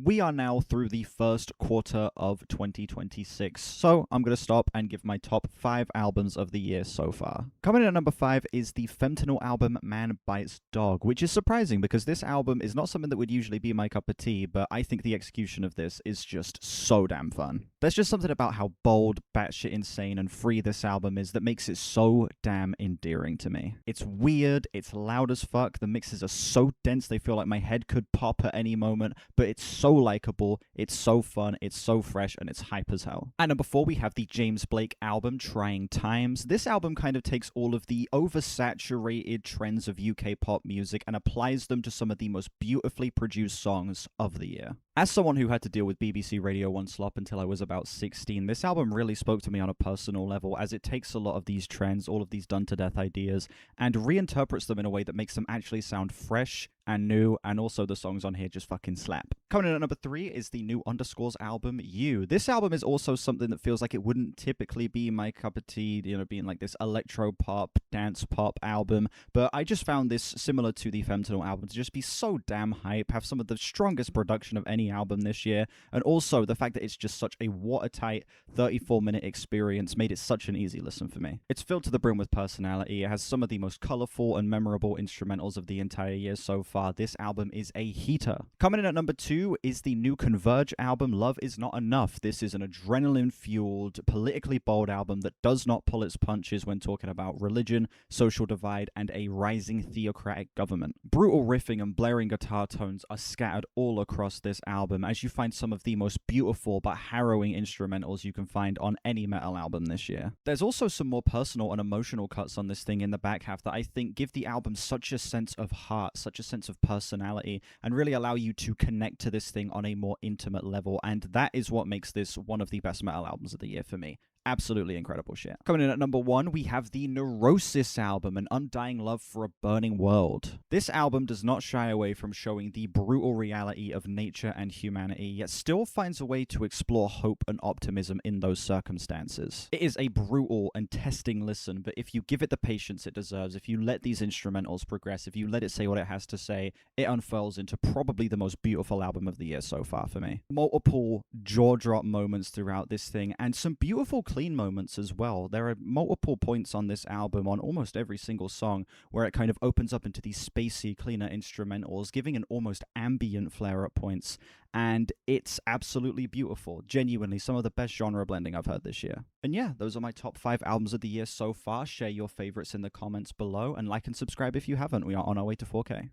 We are now through the first quarter of 2026, so I'm going to stop and give my top 5 albums of the year so far. Coming in at number 5 is the Fentanyl album Man Bites Dog, which is surprising because this album is not something that would usually be my cup of tea, but I think the execution of this is just so damn fun. There's just something about how bold, batshit insane, and free this album is that makes it so damn endearing to me. It's weird, it's loud as fuck, the mixes are so dense they feel like my head could pop at any moment, but it's so likable, it's so fun, it's so fresh, and it's hype as hell. At number 4, we have the James Blake album, Trying Times. This album kind of takes all of the oversaturated trends of UK pop music and applies them to some of the most beautifully produced songs of the year. As someone who had to deal with BBC Radio 1 slop until I was about 16, this album really spoke to me on a personal level as it takes a lot of these trends, all of these done-to-death ideas, and reinterprets them in a way that makes them actually sound fresh and new, and also the songs on here just fucking slap. Coming in at number 3 is the new Underscores album, You. This album is also something that feels like it wouldn't typically be my cup of tea, being like this electro-pop, dance-pop album, but I just found this, similar to the Fentanyl album, to just be so damn hype, have some of the strongest production of any album this year, and also the fact that it's just such a watertight 34-minute experience made it such an easy listen for me. It's filled to the brim with personality, it has some of the most colorful and memorable instrumentals of the entire year so far. This album is a heater. Coming in at number 2 is the new Converge album, Love Is Not Enough. This is an adrenaline-fueled, politically bold album that does not pull its punches when talking about religion, social divide, and a rising theocratic government. Brutal riffing and blaring guitar tones are scattered all across this album, as you find some of the most beautiful but harrowing instrumentals you can find on any metal album this year. There's also some more personal and emotional cuts on this thing in the back half that I think give the album such a sense of heart, such a sense of personality, and really allow you to connect to this thing on a more intimate level, and that is what makes this one of the best metal albums of the year for me. Absolutely incredible shit. Coming in at number 1, we have the Neurosis album, An Undying Love for a Burning World. This album does not shy away from showing the brutal reality of nature and humanity, yet still finds a way to explore hope and optimism in those circumstances. It is a brutal and testing listen, but if you give it the patience it deserves, if you let these instrumentals progress, if you let it say what it has to say, it unfurls into probably the most beautiful album of the year so far for me. Multiple jaw-drop moments throughout this thing, and some beautiful clean moments as well. There are multiple points on this album, on almost every single song, where it kind of opens up into these spacey, cleaner instrumentals, giving an almost ambient flair at points, and it's absolutely beautiful. Genuinely, some of the best genre blending I've heard this year. And yeah, those are my top 5 albums of the year so far. Share your favorites in the comments below, and like and subscribe if you haven't. We are on our way to 4K.